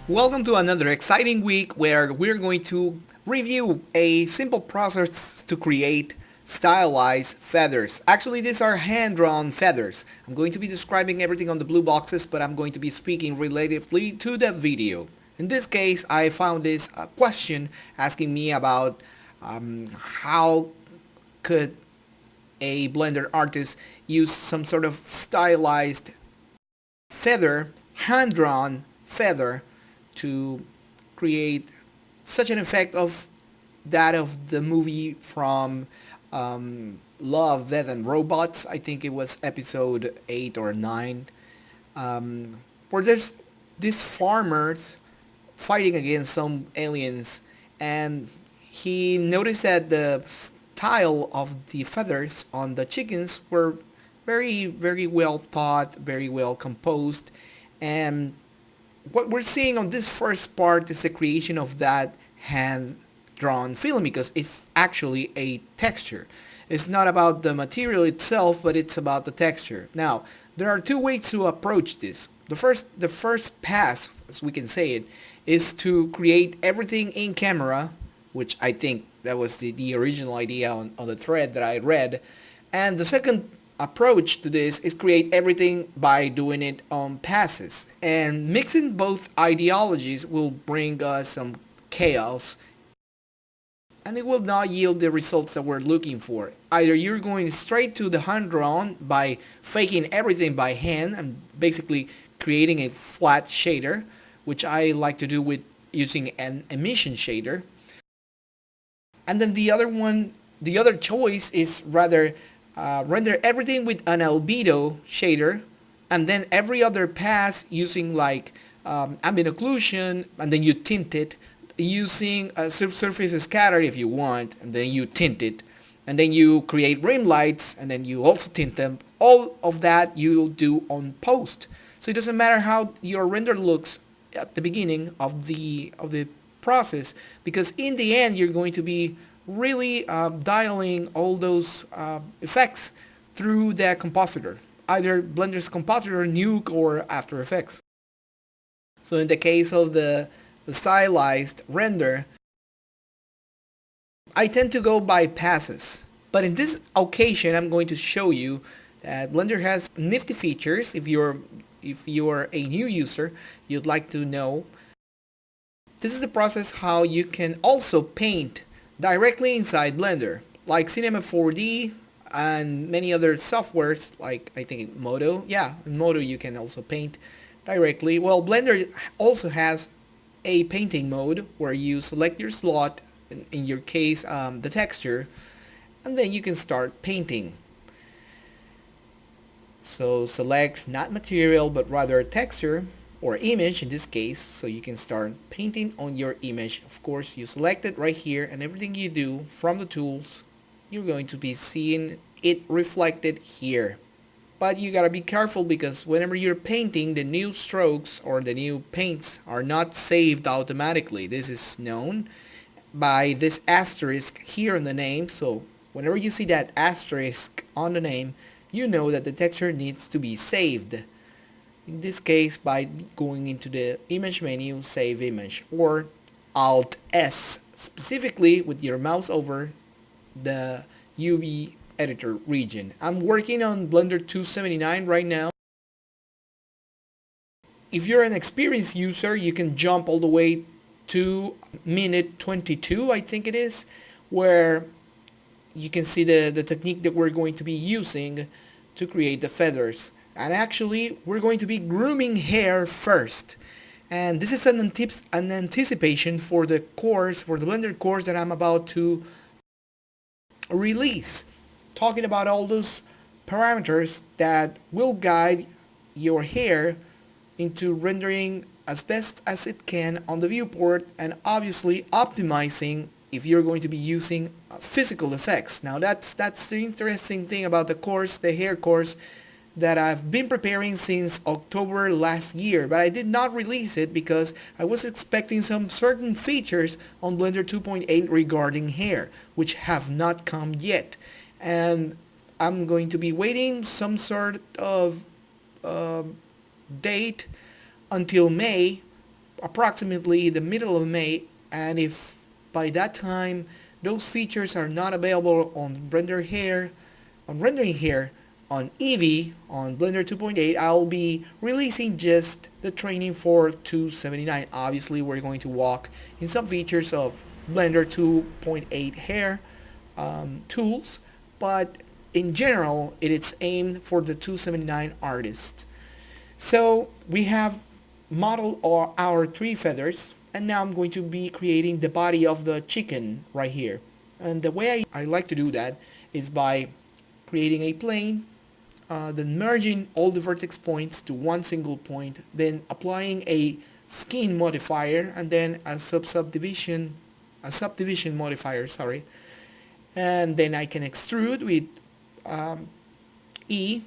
Welcome to another exciting week where we're going to review a simple process to create stylized feathers. Actually, these are hand-drawn feathers. I'm going to be describing everything on the blue boxes, but I'm going to be speaking relatively to the video. In this case, I found this question asking me about how could a Blender artist use some sort of stylized feather, hand-drawn feather, to create such an effect of that of the movie from Love, Death and Robots. I think it was episode 8 or 9, where there's these farmers fighting against some aliens, and he noticed that the style of the feathers on the chickens were very well thought, very well composed, and what we're seeing on this first part is the creation of that hand-drawn film, because it's actually a texture. It's not about the material itself, but it's about the texture. Now, there are two ways to approach this. The first pass, as we can say it, is to create everything in camera, which I think that was the original idea on the thread that I read. And the second approach to this is create everything by doing it on passes. And mixing both ideologies will bring us some chaos, and it will not yield the results that we're looking for. Either you're going straight to the hand drawn by faking everything by hand and basically creating a flat shader, which I like to do with using an emission shader. And then the other choice is rather render everything with an albedo shader, and then every other pass using like ambient occlusion, and then you tint it using a surface scatter if you want, and then you tint it, and then you create rim lights, and then you also tint them. All of that you'll do on post. So it doesn't matter how your render looks at the beginning of the process, because in the end you're going to be really dialing all those effects through the compositor, either Blender's compositor, Nuke, or After Effects. So in the case of the stylized render, I tend to go by passes. But in this occasion, I'm going to show you that Blender has nifty features. If you're a new user, you'd like to know. This is the process how you can also paint directly inside Blender, like Cinema 4D and many other softwares, like I think Modo. Yeah, in Modo you can also paint directly. Well, Blender also has a painting mode where you select your slot, in your case the texture, and then you can start painting. So select not material but rather texture or image in this case, so you can start painting on your image. Of course, you select it right here, and everything you do from the tools, you're going to be seeing it reflected here. But you gotta be careful, because whenever you're painting, the new strokes or the new paints are not saved automatically. This is known by this asterisk here in the name. So whenever you see that asterisk on the name, you know that the texture needs to be saved. In this case, by going into the image menu, save image, or Alt S, specifically with your mouse over the UV editor region. I'm working on Blender 279 right now. If you're an experienced user, you can jump all the way to minute 22, I think it is, where you can see the technique that we're going to be using to create the feathers. And actually, we're going to be grooming hair first. And this is an anticipation for the course, for the Blender course that I'm about to release, talking about all those parameters that will guide your hair into rendering as best as it can on the viewport, and obviously optimizing if you're going to be using physical effects. Now that's the interesting thing about the course, the hair course, that I've been preparing since October last year, but I did not release it because I was expecting some certain features on Blender 2.8 regarding hair, which have not come yet. And I'm going to be waiting some sort of date until May approximately the middle of May, and if by that time those features are not available on rendering here on Eevee on Blender 2.8, I'll be releasing just the training for 279. Obviously, we're going to walk in some features of Blender 2.8 hair tools, but in general, it is aimed for the 279 artist. So we have modeled our three feathers, and now I'm going to be creating the body of the chicken right here. And the way I like to do that is by creating a plane, then merging all the vertex points to one single point, then applying a skin modifier, and then a subdivision modifier, sorry. And then I can extrude with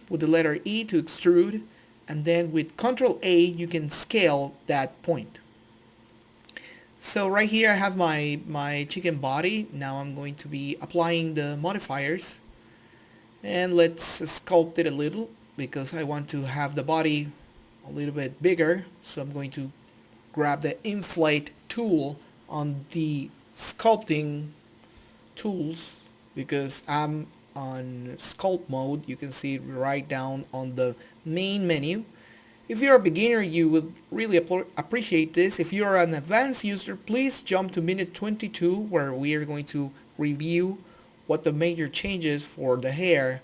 with the letter E to extrude, and then with Control A you can scale that point. So right here I have my chicken body. Now I'm going to be applying the modifiers, and let's sculpt it a little because I want to have the body a little bit bigger. So I'm going to grab the inflate tool on the sculpting tools because I'm on sculpt mode. You can see it right down on the main menu. If you're a beginner, you would really appreciate this. If you're an advanced user, please jump to minute 22 where we are going to review what the major changes for the hair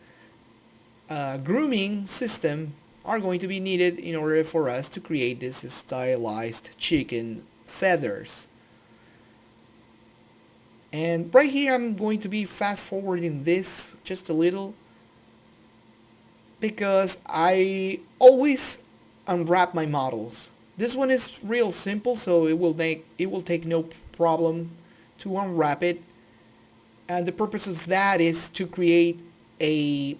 grooming system are going to be needed in order for us to create this stylized chicken feathers. And right here I'm going to be fast forwarding this just a little because I always unwrap my models. This one is real simple, so it will take no problem to unwrap it. And the purpose of that is to create a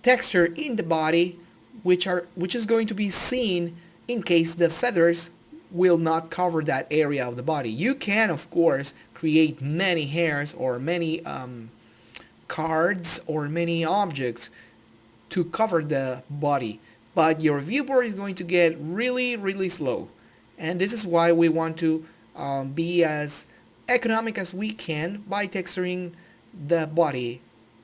texture in the body which is going to be seen in case the feathers will not cover that area of the body. You can of course create many hairs or many cards or many objects to cover the body, but your viewport is going to get really slow, and this is why we want to be as economic as we can by texturing the body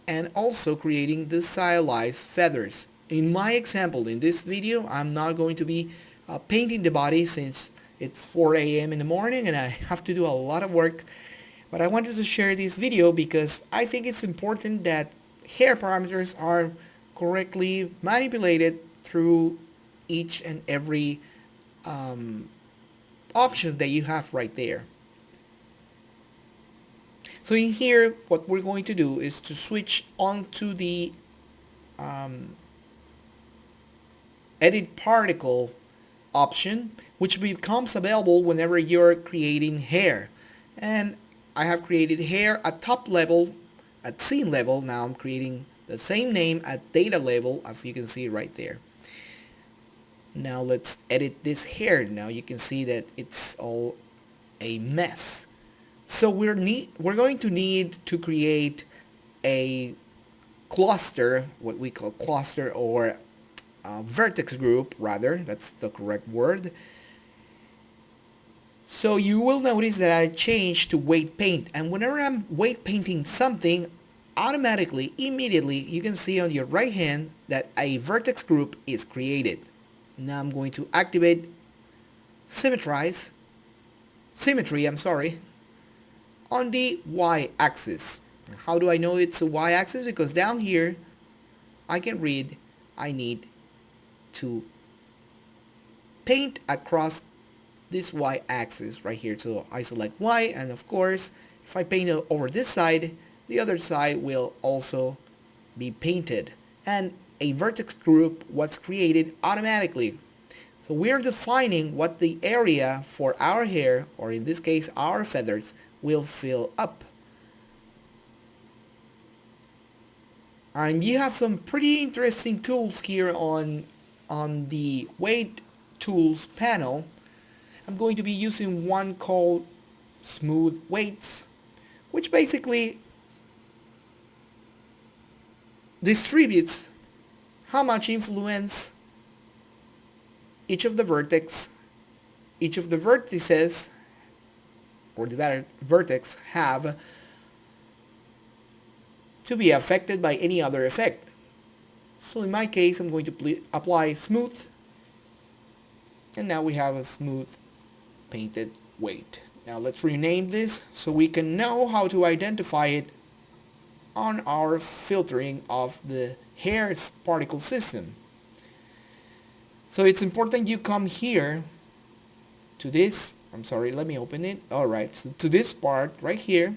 and also creating the stylized feathers. In my example, in this video, I'm not going to be painting the body since it's 4 a.m. in the morning and I have to do a lot of work, but I wanted to share this video because I think it's important that hair parameters are correctly manipulated through each and every option that you have right there. So in here, what we're going to do is to switch onto the edit particle option, which becomes available whenever you're creating hair. And I have created hair at top level, at scene level. Now I'm creating the same name at data level, as you can see right there. Now let's edit this hair. Now you can see that it's all a mess. So we're going to need to create a cluster, what we call cluster, or vertex group rather, that's the correct word. So you will notice that I changed to weight paint, and whenever I'm weight painting something, automatically, immediately, you can see on your right hand that a vertex group is created. Now I'm going to activate symmetry, on the y-axis. How do I know it's a y-axis? Because down here I can read I need to paint across this y-axis right here. So I select Y, and of course if I paint it over this side, the other side will also be painted, and a vertex group was created automatically. So we're defining what the area for our hair, or in this case our feathers, will fill up. And you have some pretty interesting tools here on the weight tools panel. I'm going to be using one called smooth weights, which basically distributes how much influence each of the vertex each of the vertices or the vertex have to be affected by any other effect. So in my case, I'm going to apply smooth, and now we have a smooth painted weight. Now let's rename this so we can know how to identify it on our filtering of the hair particle system. So it's important you come here to this, let me open it. Alright, so to this part right here,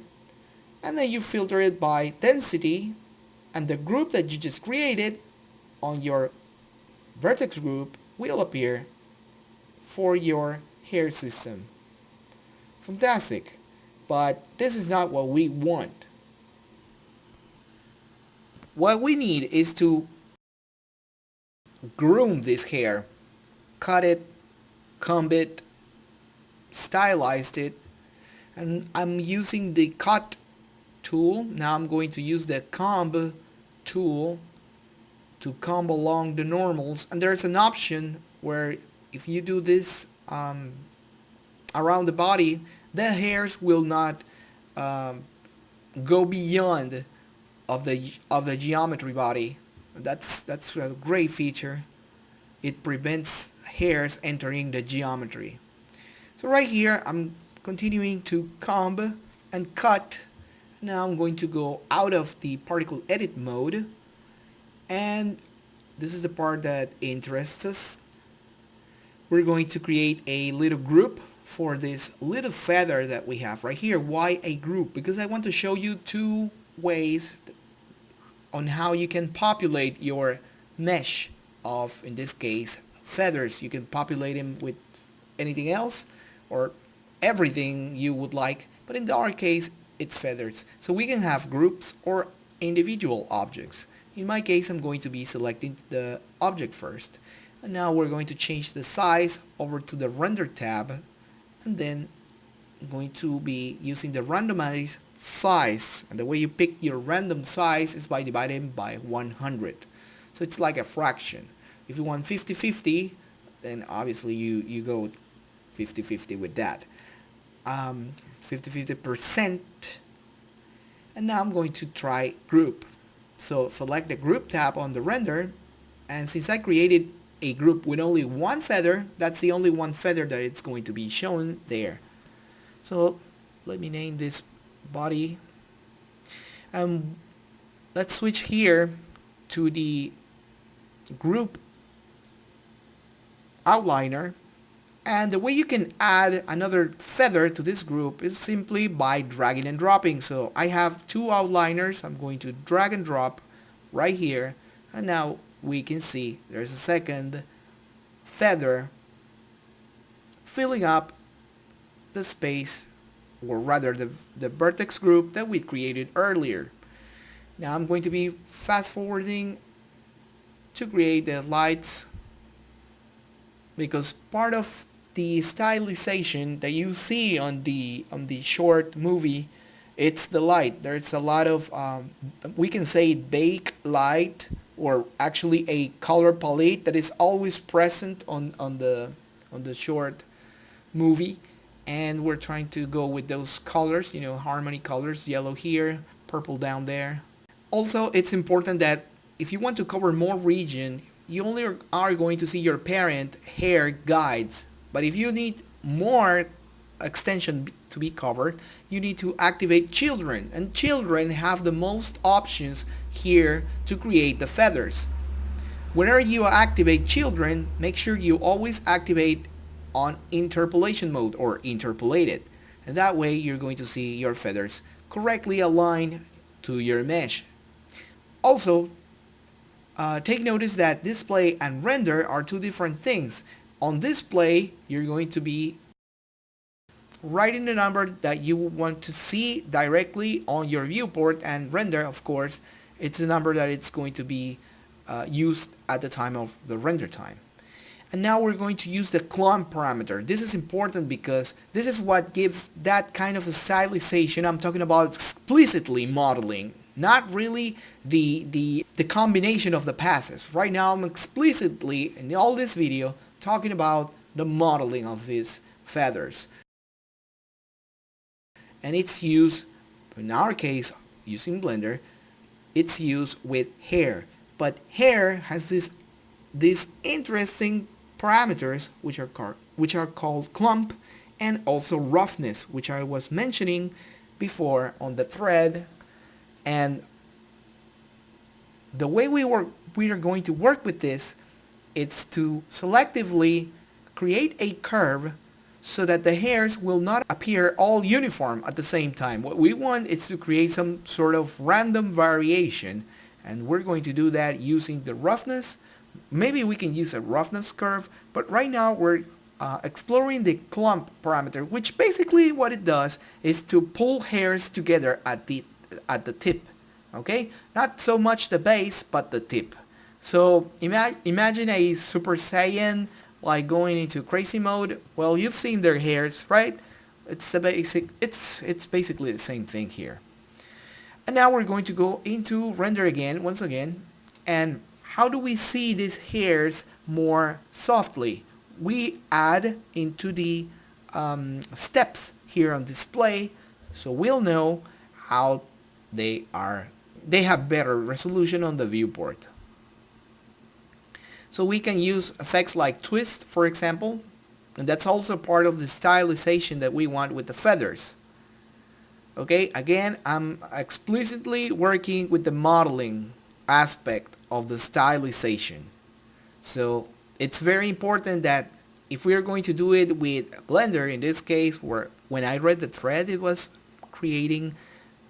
and then you filter it by density, and the group that you just created on your vertex group will appear for your hair system. Fantastic, but this is not what we want. What we need is to groom this hair, cut it, comb it, stylized it, and I'm using the cut tool. Now I'm going to use the comb tool to comb along the normals, and there's an option where if you do this around the body, the hairs will not go beyond of the geometry body. That's a great feature. It prevents hairs entering the geometry. So right here I'm continuing to comb and cut. Now I'm going to go out of the particle edit mode, and this is the part that interests us. We're going to create a little group for this little feather that we have right here. Why a group? Because I want to show you two ways on how you can populate your mesh of, in this case, feathers. You can populate them with anything else or everything you would like, but in our case it's feathers. So we can have groups or individual objects. In my case, I'm going to be selecting the object first, and now we're going to change the size over to the render tab, and then I'm going to be using the randomize size, and the way you pick your random size is by dividing by 100. So it's like a fraction. If you want 50-50, then obviously you go 50-50 with that. 50-50%. And now I'm going to try group. So select the group tab on the render, and since I created a group with only one feather, that's the only one feather that it's going to be shown there. So let me name this body. Let's switch here to the group outliner, and the way you can add another feather to this group is simply by dragging and dropping. So I have two outliners. I'm going to drag and drop right here, and now we can see there's a second feather filling up the space, or rather the vertex group that we created earlier. Now I'm going to be fast forwarding to create the lights, because part of the stylization that you see on the short movie, it's the light. There's a lot of we can say bake light, or actually a color palette that is always present on the short movie, and we're trying to go with those colors, harmony colors, yellow here, purple down there. Also, it's important that if you want to cover more region, you only are going to see your parent hair guides. But if you need more extension to be covered, you need to activate children. And children have the most options here to create the feathers. Whenever you activate children, make sure you always activate on interpolation mode or interpolated. And that way you're going to see your feathers correctly aligned to your mesh. Also, take notice that display and render are two different things. On display, you're going to be writing the number that you want to see directly on your viewport, and render, of course, it's the number that it's going to be used at the time of the render time. And now we're going to use the clump parameter. This is important because this is what gives that kind of a stylization. I'm talking about explicitly modeling, not really the combination of the passes. Right now I'm explicitly, in all this video, talking about the modeling of this feathers. And it's used, in our case, using Blender, it's used with hair. But hair has these interesting parameters which are called clump and also roughness, which I was mentioning before on the thread. And the way we are going to work with this, it's to selectively create a curve so that the hairs will not appear all uniform at the same time. What we want is to create some sort of random variation, and we're going to do that using the roughness. Maybe we can use a roughness curve, but right now we're exploring the clump parameter, which basically what it does is to pull hairs together at the tip. Okay, not so much the base, but the tip. So imagine a Super Saiyan like going into crazy mode. Well, you've seen their hairs, right? It's the basic. It's basically the same thing here. And now we're going to go into render again, once again. And how do we see these hairs more softly? We add into the steps here on display, so we'll know how they have better resolution on the viewport. So we can use effects like twist, for example, and that's also part of the stylization that we want with the feathers. Okay, again, I'm explicitly working with the modeling aspect of the stylization. So it's very important that if we are going to do it with Blender, in this case, where when I read the thread, it was creating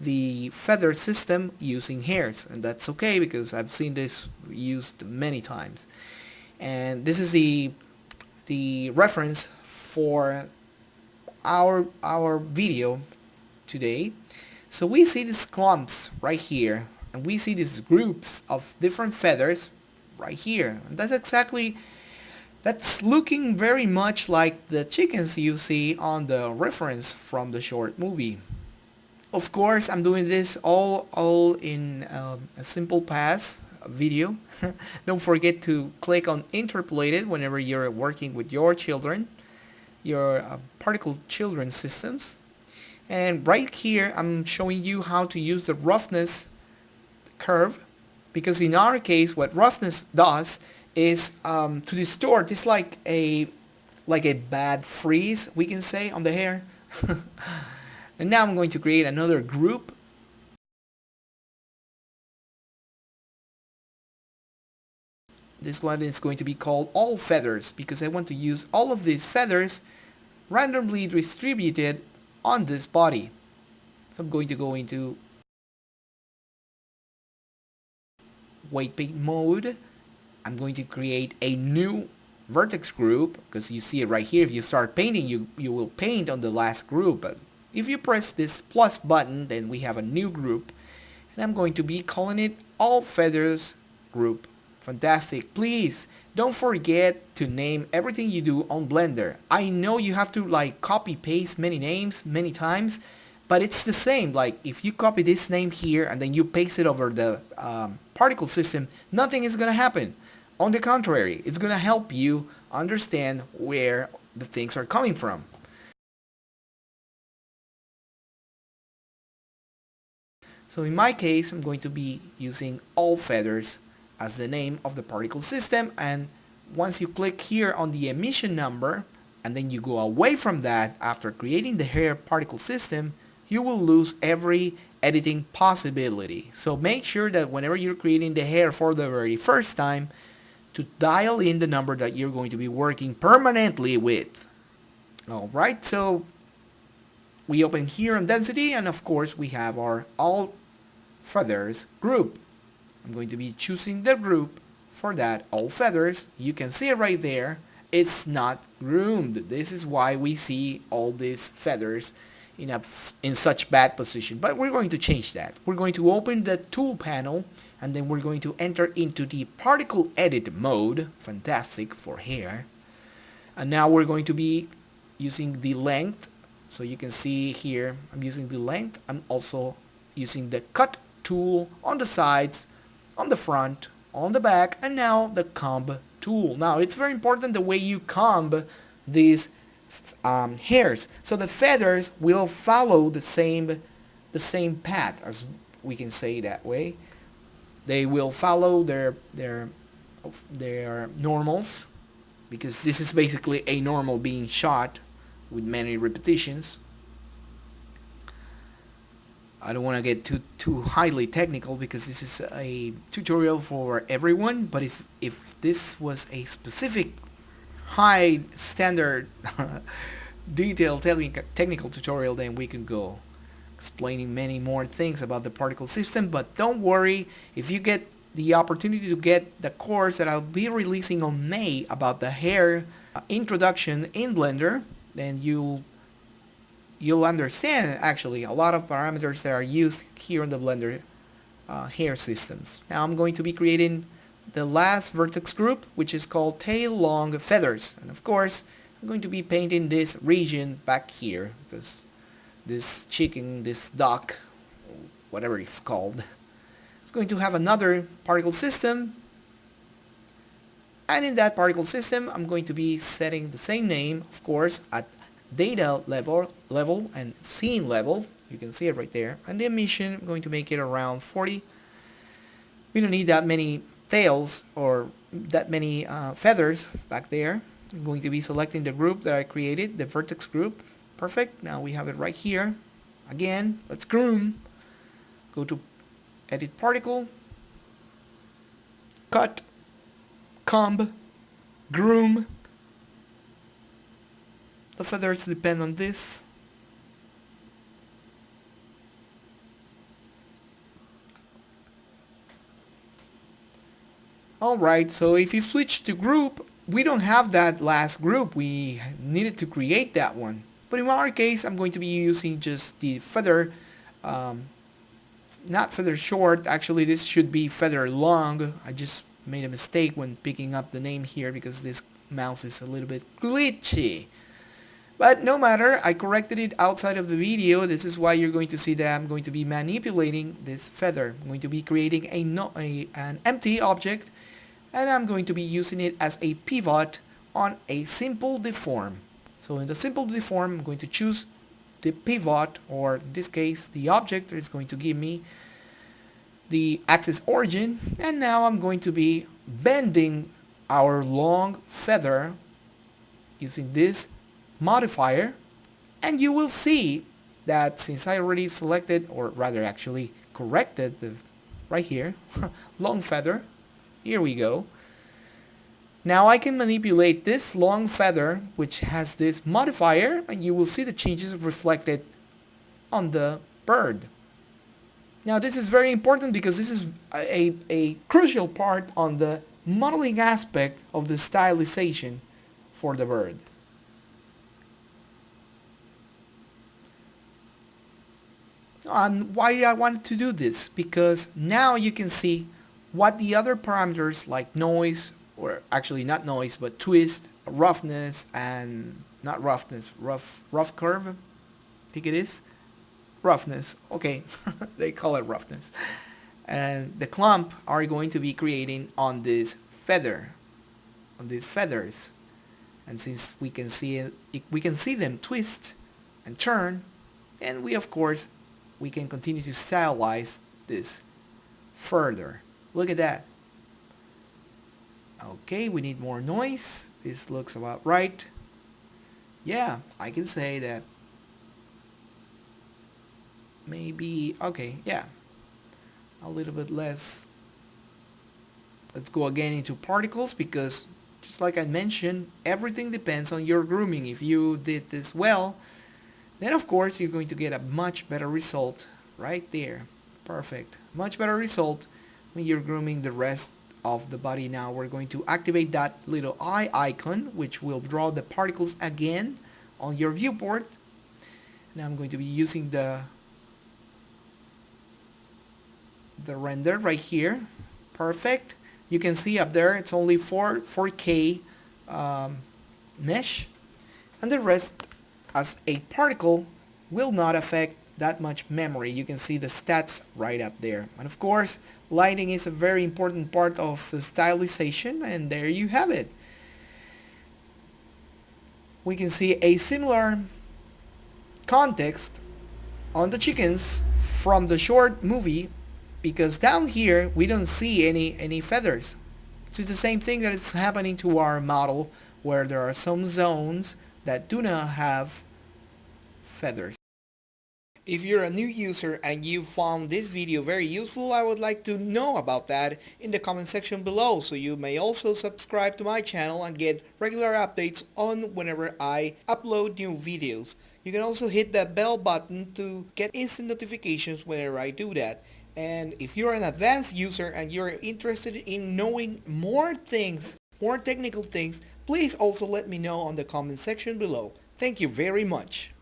the feather system using hairs, and that's okay because I've seen this used many times. And this is the reference for our video today. So we see these clumps right here, and we see these groups of different feathers right here, and that's looking very much like the chickens you see on the reference from the short movie. Of course, I'm doing this all in a simple pass video. Don't forget to click on interpolated whenever you're working with your children, your particle children systems. And right here, I'm showing you how to use the roughness curve, because in our case, what roughness does is to distort. It's like a bad freeze, we can say, on the hair. And now I'm going to create another group. This one is going to be called all feathers because I want to use all of these feathers randomly distributed on this body. So I'm going to go into weight paint mode. I'm going to create a new vertex group because you see it right here. If you start painting, you will paint on the last group. But if you press this plus button, then we have a new group, and I'm going to be calling it all feathers group. Fantastic. Please don't forget to name everything you do on Blender. I know you have to like copy paste many names many times, but it's the same. Like if you copy this name here and then you paste it over the particle system, nothing is gonna happen. On the contrary, it's gonna help you understand where the things are coming from. So in my case, I'm going to be using all feathers as the name of the particle system, and once you click here on the emission number and then you go away from that after creating the hair particle system, you will lose every editing possibility. So make sure that whenever you're creating the hair for the very first time, to dial in the number that you're going to be working permanently with. Alright, so we open here on density, and of course we have our all feathers group. I'm going to be choosing the group for that, all feathers. You can see it right there. It's not groomed. This is why we see all these feathers in such bad position. But we're going to change that. We're going to open the tool panel, and then we're going to enter into the particle edit mode. Fantastic for hair. And now we're going to be using the length. So you can see here, I'm using the length. I'm also using the cut tool on the sides, on the front, on the back, and now the comb tool. Now it's very important the way you comb these hairs. So the feathers will follow the same path, as we can say that way. They will follow their normals, because this is basically a normal being shot with many repetitions. I don't want to get too highly technical because this is a tutorial for everyone, but if this was a specific high standard detailed technical tutorial, then we can go explaining many more things about the particle system. But don't worry, if you get the opportunity to get the course that I'll be releasing on May about the hair introduction in Blender, then you'll understand actually a lot of parameters that are used here in the Blender hair systems. Now I'm going to be creating the last vertex group, which is called tail long feathers, and of course I'm going to be painting this region back here because this chicken, this duck, whatever it's called, it's going to have another particle system, and in that particle system I'm going to be setting the same name, of course, at data level and scene level. You can see it right there. And the emission, I'm going to make it around 40. We don't need that many tails or that many feathers back there. I'm going to be selecting the group that I created, the vertex group. Perfect. Now we have it right here. Again, let's groom. Go to edit particle, cut, comb, groom. The feathers depend on this. Alright, so if you switch to group, we don't have that last group. We needed to create that one. But in our case, I'm going to be using just the feather, not feather short. Actually, this should be feather long. I just made a mistake when picking up the name here because this mouse is a little bit glitchy. But no matter, I corrected it outside of the video. This is why you're going to see that I'm going to be manipulating this feather. I'm going to be creating an empty object, and I'm going to be using it as a pivot on a simple deform. So in the simple deform, I'm going to choose the pivot, or in this case, the object that is going to give me the axis origin. And now I'm going to be bending our long feather using this modifier, and you will see that since I already selected, or rather actually corrected the right here long feather, here we go. Now I can manipulate this long feather which has this modifier, and you will see the changes reflected on the bird. Now this is very important because this is a crucial part on the modeling aspect of the stylization for the bird. And why I wanted to do this? Because now you can see what the other parameters like noise, or actually not noise, but twist, roughness, and not roughness, rough curve, I think it is. Roughness, okay, they call it roughness. And the clump are going to be creating on this feather, on these feathers. And since we can see it, we can see them twist and turn, and we of course we can continue to stylize this further. Look at that. Okay, we need more noise. This looks about right. Yeah, I can say that. Maybe, okay, yeah. A little bit less. Let's go again into particles, because just like I mentioned, everything depends on your grooming. If you did this well, then of course you're going to get a much better result right there. Perfect. Much better result when you're grooming the rest of the body. Now we're going to activate that little eye icon, which will draw the particles again on your viewport. Now I'm going to be using the render right here. Perfect. You can see up there it's only 4K mesh, and the rest as a particle will not affect that much memory. You can see the stats right up there. And of course, lighting is a very important part of the stylization, and there you have it. we can see a similar context on the chickens from the short movie, because down here we don't see any feathers. It's the same thing that is happening to our model, where there are some zones that do not have feathers. If you're a new user and you found this video very useful, I would like to know about that in the comment section below, so you may also subscribe to my channel and get regular updates on whenever I upload new videos. You can also hit that bell button to get instant notifications whenever I do that. And if you're an advanced user and you're interested in knowing more things, more technical things, please also let me know on the comment section below. Thank you very much.